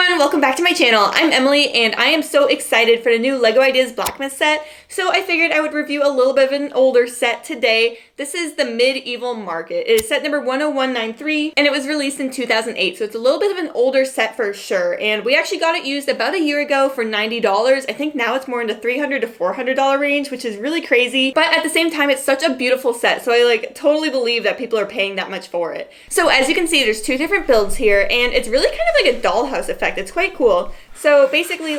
everyone, welcome back to my channel. I'm Emily and I am so excited for the new LEGO Ideas Blacksmith set, so I figured I would review a little bit of an older set today. This is the Medieval Market. It is set number 10193 and it was released in 2008, so it's a little bit of an older set for sure, and we actually got it used about a year ago for $90. I think now it's more in the $300 to $400 range, which is really crazy, but at the same time it's such a beautiful set, so I totally believe that people are paying that much for it. So as you can see, there's two different builds here and it's really kind of like a dollhouse effect. It's quite cool. So basically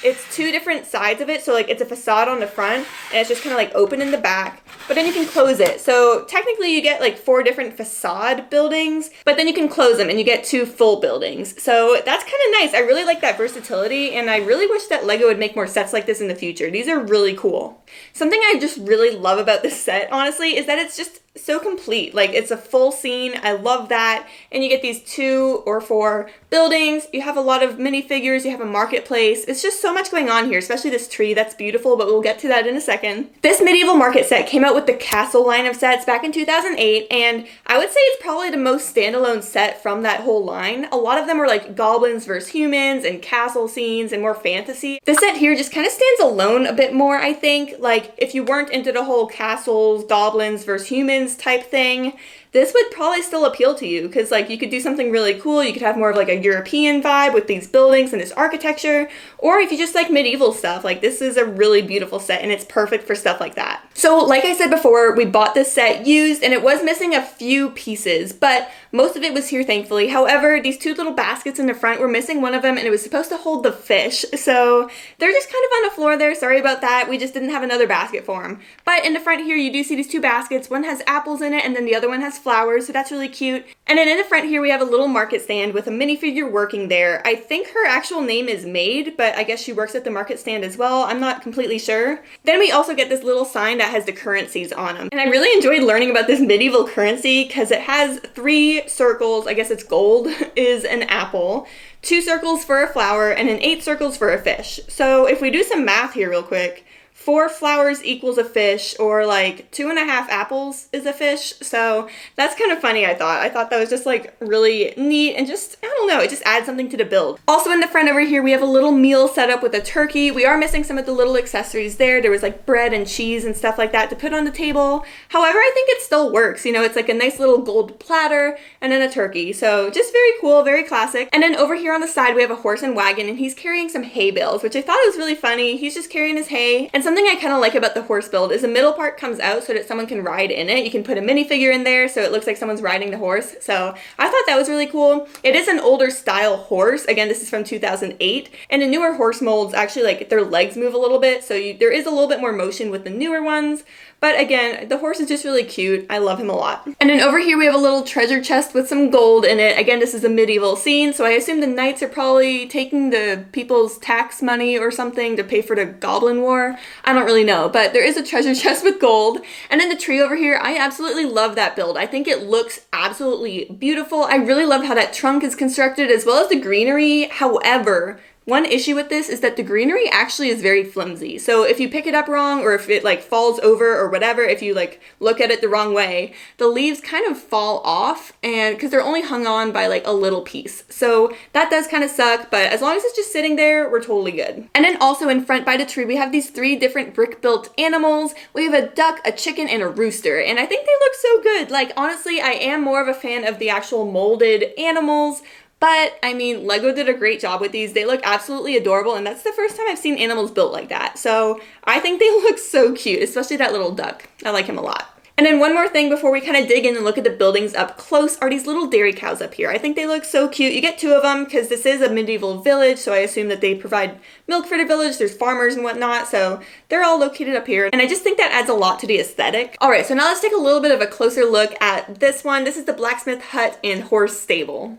it's two different sides of it. So it's a facade on the front and it's just kind of open in the back, but then you can close it. So technically you get four different facade buildings, but then you can close them and you get two full buildings. So that's kind of nice. I really like that versatility and I really wish that LEGO would make more sets like this in the future. These are really cool. Something I just really love about this set, honestly, is that it's just so complete. It's a full scene. I love that. And you get these 2 or 4 buildings. You have a lot of minifigures. You have a marketplace. It's just so much going on here, especially this tree. That's beautiful, but we'll get to that in a second. This medieval market set came out with the castle line of sets back in 2008, and I would say it's probably the most standalone set from that whole line. A lot of them were goblins versus humans and castle scenes and more fantasy. This set here just kind of stands alone a bit more, I think. If you weren't into the whole castles, goblins versus humans type thing, this would probably still appeal to you because you could do something really cool. You could have more of a European vibe with these buildings and this architecture, or if you just like medieval stuff, this is a really beautiful set and it's perfect for stuff like that. So like I said before, we bought this set used and it was missing a few pieces, but most of it was here thankfully. However, these two little baskets in the front were missing one of them and it was supposed to hold the fish, so they're just kind of on the floor there. Sorry about that. We just didn't have another basket for them. But in the front here you do see these two baskets. One has apples in it and then the other one has flowers, so that's really cute. And then in the front here we have a little market stand with a minifigure working there. I think her actual name is Maid, but I guess she works at the market stand as well. I'm not completely sure. Then we also get this little sign that has the currencies on them. And I really enjoyed learning about this medieval currency because it has 3 circles. I guess it's gold is an apple, 2 circles for a flower, and then 8 circles for a fish. So if we do some math here real quick, 4 flowers equals a fish, or 2.5 apples is a fish. So that's kind of funny, I thought. I thought that was just really neat and just, I don't know, it just adds something to the build. Also in the front over here, we have a little meal set up with a turkey. We are missing some of the little accessories there. There was bread and cheese and stuff like that to put on the table. However, I think it still works. You know, it's a nice little gold platter and then a turkey. So just very cool, very classic. And then over here on the side, we have a horse and wagon and he's carrying some hay bales, which I thought was really funny. He's just carrying his hay. And something I kind of like about the horse build is the middle part comes out so that someone can ride in it. You can put a minifigure in there so it looks like someone's riding the horse. So I thought that was really cool. It is an older style horse. Again, this is from 2008. And the newer horse molds actually their legs move a little bit. So there is a little bit more motion with the newer ones. But again, the horse is just really cute. I love him a lot. And then over here we have a little treasure chest with some gold in it. Again, this is a medieval scene, so I assume the knights are probably taking the people's tax money or something to pay for the Goblin War. I don't really know, but there is a treasure chest with gold. And then the tree over here, I absolutely love that build. I think it looks absolutely beautiful. I really love how that trunk is constructed as well as the greenery. However, one issue with this is that the greenery actually is very flimsy. So if you pick it up wrong or if it falls over or whatever, if you look at it the wrong way, the leaves kind of fall off, and because they're only hung on by a little piece. So that does kind of suck, but as long as it's just sitting there, we're totally good. And then also in front by the tree, we have these 3 different brick built animals. We have a duck, a chicken, and a rooster. And I think they look so good. Honestly, I am more of a fan of the actual molded animals. But, I mean, LEGO did a great job with these. They look absolutely adorable, and that's the first time I've seen animals built like that. So, I think they look so cute, especially that little duck. I like him a lot. And then one more thing before we kind of dig in and look at the buildings up close are these little dairy cows up here. I think they look so cute. You get 2 of them because this is a medieval village, so I assume that they provide milk for the village. There's farmers and whatnot, so they're all located up here. And I just think that adds a lot to the aesthetic. All right, so now let's take a little bit of a closer look at this one. This is the blacksmith hut and horse stable.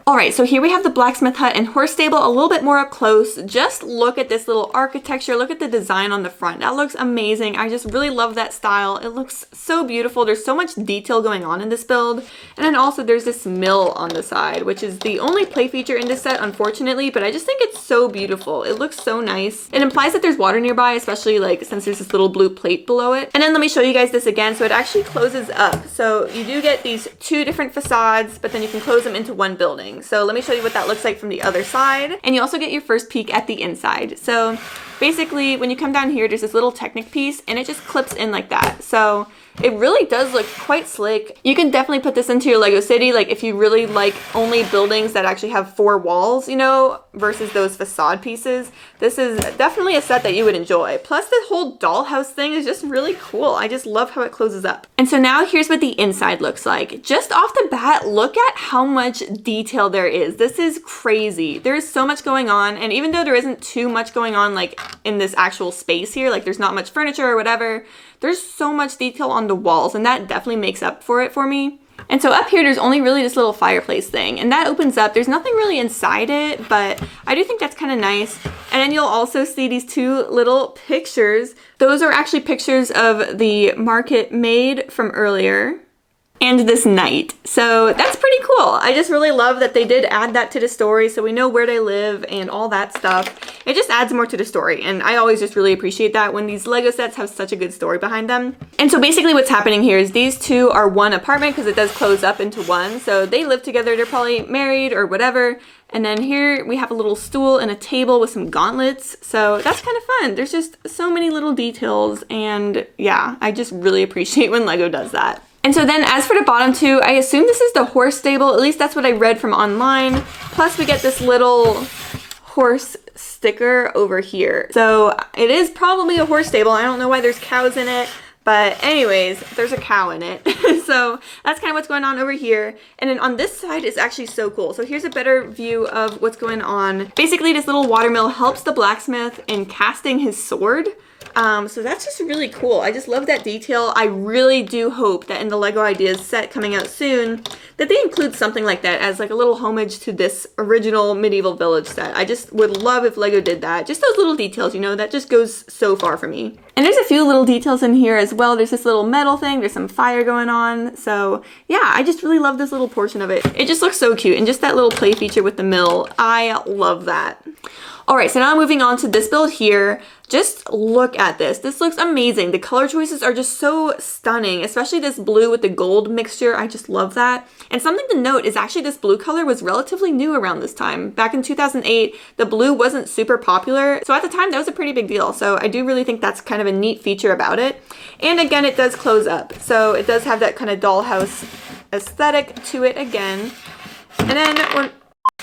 Alright, so here we have the blacksmith hut and horse stable a little bit more up close. Just look at this little architecture. Look at the design on the front. That looks amazing. I just really love that style. It looks so beautiful. There's so much detail going on in this build. And then also there's this mill on the side, which is the only play feature in this set, unfortunately, but I just think it's so beautiful. It looks so nice. It implies that there's water nearby, especially like since there's this little blue plate below it. And then let me show you guys this again. So it actually closes up. So you do get these two different facades, but then you can close them into one building. So let me show you what that looks like from the other side. And you also get your first peek at the inside. So basically when you come down here, there's this little Technic piece and it just clips in like that. So it really does look quite slick. You can definitely put this into your Lego city, like if you really like only buildings that actually have 4 walls, you know, versus those facade pieces. This is definitely a set that you would enjoy. Plus the whole dollhouse thing is just really cool. I just love how it closes up. And so now here's what the inside looks like. Just off the bat, look at how much detail there is. This is crazy. There's so much going on, and even though there isn't too much going on like in this actual space here, like there's not much furniture or whatever, there's so much detail on the walls, and that definitely makes up for it for me. And so up here, there's only really this little fireplace thing, and that opens up. There's nothing really inside it, but I do think that's kind of nice. And then you'll also see these 2 little pictures. Those are actually pictures of the market made from earlier and this night. So that's pretty cool. I just really love that they did add that to the story, so we know where they live and all that stuff. It just adds more to the story, and I always just really appreciate that when these Lego sets have such a good story behind them. And so basically what's happening here is these 2 are one apartment because it does close up into one. So they live together, they're probably married or whatever. And then here we have a little stool and a table with some gauntlets. So that's kind of fun. There's just so many little details, and yeah, I just really appreciate when Lego does that. And so then as for the bottom 2, I assume this is the horse stable. At least that's what I read from online. Plus we get this little horse sticker over here. So it is probably a horse stable. I don't know why there's cows in it. But anyways, there's a cow in it. So that's kind of what's going on over here. And then on this side is actually so cool. So here's a better view of what's going on. Basically, this little water mill helps the blacksmith in casting his sword. So that's just really cool. I just love that detail. I really do hope that in the LEGO Ideas set coming out soon, that they include something like that as like a little homage to this original medieval village set. I just would love if LEGO did that. Just those little details, you know, that just goes so far for me. And there's a few little details in here as well. There's this little metal thing. There's some fire going on. So yeah, I just really love this little portion of it. It just looks so cute. And just that little play feature with the mill, I love that. All right, so now moving on to this build here. Just look at this. This looks amazing. The color choices are just so stunning, especially this blue with the gold mixture. I just love that. And something to note is actually this blue color was relatively new around this time. Back in 2008, the blue wasn't super popular. So at the time, that was a pretty big deal. So I do really think that's kind of a neat feature about it. And again, it does close up. So it does have that kind of dollhouse aesthetic to it again.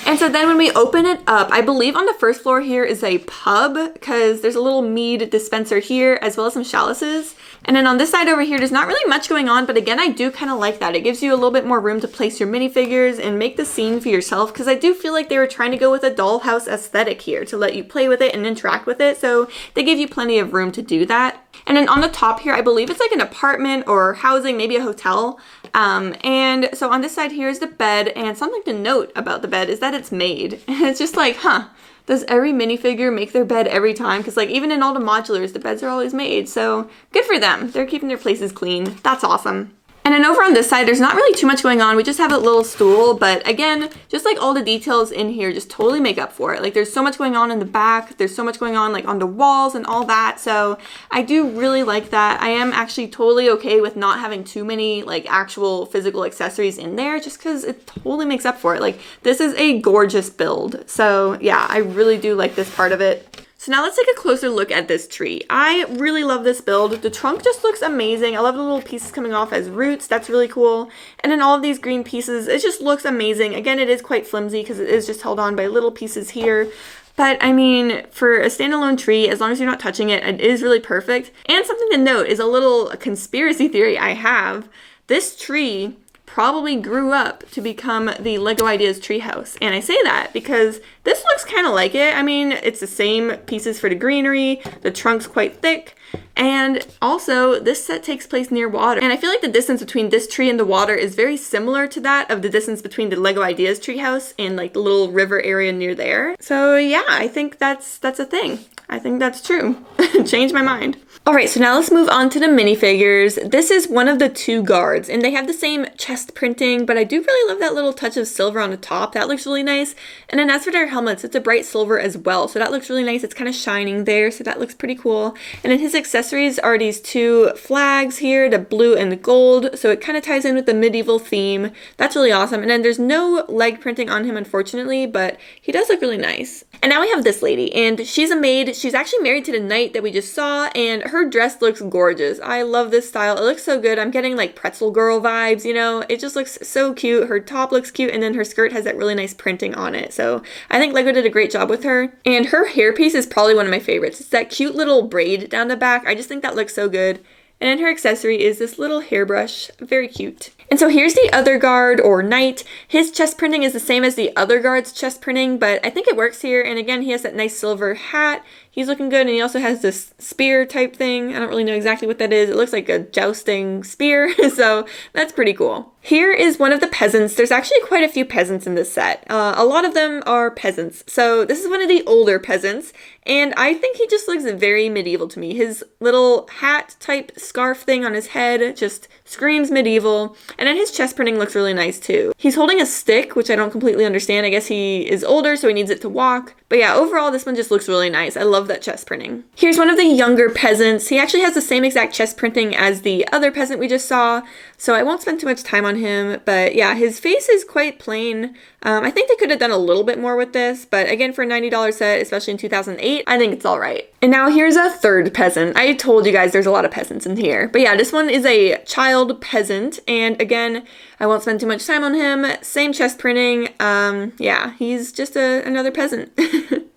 And so then when we open it up, I believe on the first floor here is a pub because there's a little mead dispenser here as well as some chalices. And then on this side over here, there's not really much going on, but again, I do kind of like that. It gives you a little bit more room to place your minifigures and make the scene for yourself because I do feel like they were trying to go with a dollhouse aesthetic here to let you play with it and interact with it. So they give you plenty of room to do that. And then on the top here, I believe it's like an apartment or housing, maybe a hotel. And so on this side here is the bed, and something to note about the bed is that it's made. And it's just like, huh, does every minifigure make their bed every time? Because like even in all the modulars, the beds are always made. So good for them. They're keeping their places clean. That's awesome. And then over on this side, there's not really too much going on. We just have a little stool, but again, just like all the details in here just totally make up for it. Like there's so much going on in the back. There's so much going on like on the walls and all that. So I do really like that. I am actually totally okay with not having too many like actual physical accessories in there just because it totally makes up for it. Like this is a gorgeous build. So yeah, I really do like this part of it. So now let's take a closer look at this tree. I really love this build. The trunk just looks amazing. I love the little pieces coming off as roots. That's really cool. And then all of these green pieces, it just looks amazing. Again, it is quite flimsy because it is just held on by little pieces here. But I mean, for a standalone tree, as long as you're not touching it, it is really perfect. And something to note is a little conspiracy theory I have. This tree probably grew up to become the LEGO Ideas treehouse. And I say that because this looks kind of like it. I mean, it's the same pieces for the greenery. The trunk's quite thick. And also, this set takes place near water. And I feel like the distance between this tree and the water is very similar to that of the distance between the LEGO Ideas treehouse and like the little river area near there. So yeah, I think that's a thing. I think that's true. Changed my mind. All right, so now let's move on to the minifigures. This is one of the two guards, and they have the same chest printing, but I do really love that little touch of silver on the top. That looks really nice. And then as for their helmets, it's a bright silver as well, so that looks really nice. It's kind of shining there, so that looks pretty cool. And then his accessories are these two flags here, the blue and the gold, so it kind of ties in with the medieval theme. That's really awesome. And then there's no leg printing on him, unfortunately, but he does look really nice. And now we have this lady, and she's a maid. She's actually married to the knight that we just saw, and her dress looks gorgeous. I love this style. It looks so good. I'm getting like pretzel girl vibes, you know? It just looks so cute. Her top looks cute, and then her skirt has that really nice printing on it. So I think LEGO did a great job with her. And her hairpiece is probably one of my favorites. It's that cute little braid down the back. I just think that looks so good. And then her accessory is this little hairbrush. Very cute. And so here's the other guard, or knight. His chest printing is the same as the other guard's chest printing, but I think it works here. And again, he has that nice silver hat. He's looking good, and he also has this spear type thing. I don't really know exactly what that is. It looks like a jousting spear, so that's pretty cool. Here is one of the peasants. There's actually quite a few peasants in this set. A lot of them are peasants. So this is one of the older peasants, and I think he just looks very medieval to me. His little hat type scarf thing on his head just screams medieval, and then his chest printing looks really nice too. He's holding a stick, which I don't completely understand. I guess he is older, so he needs it to walk. But yeah, overall, this one just looks really nice. I love that chest printing. Here's one of the younger peasants. He actually has the same exact chest printing as the other peasant we just saw, so I won't spend too much time on him. But yeah, his face is quite plain. I think they could have done a little bit more with this, but again, for a $90 set, especially in 2008, I think it's all right. And now here's a third peasant. I told you guys there's a lot of peasants in here. But yeah, this one is a child peasant, and again, I won't spend too much time on him. Same chest printing. Yeah, he's just another peasant.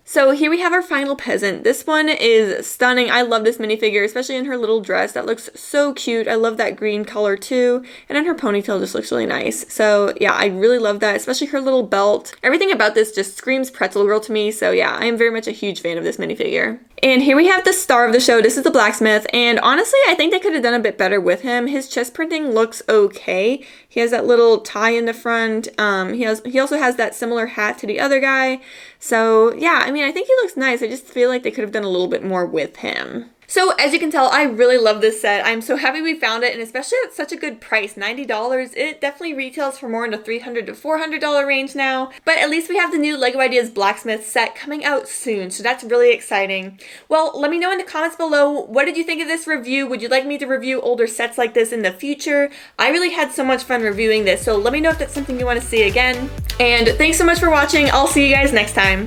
So here we have our final peasant. This one is stunning. I love this minifigure, especially in her little dress. That looks so cute. I love that green color too. And then her ponytail just looks really nice. So yeah, I really love that, especially her little belt. Everything about this just screams pretzel girl to me. So yeah, I am very much a huge fan of this minifigure. And here we have the star of the show. This is the blacksmith, and honestly, I think they could have done a bit better with him. His chest printing looks okay. He has that little tie in the front. He also has that similar hat to the other guy. So yeah, I mean, I think he looks nice. I just feel like they could have done a little bit more with him. So as you can tell, I really love this set. I'm so happy we found it, and especially at such a good price, $90. It definitely retails for more in the $300 to $400 range now, but at least we have the new LEGO Ideas Blacksmith set coming out soon, so that's really exciting. Well, let me know in the comments below, what did you think of this review? Would you like me to review older sets like this in the future? I really had so much fun reviewing this, so let me know if that's something you want to see again. And thanks so much for watching. I'll see you guys next time.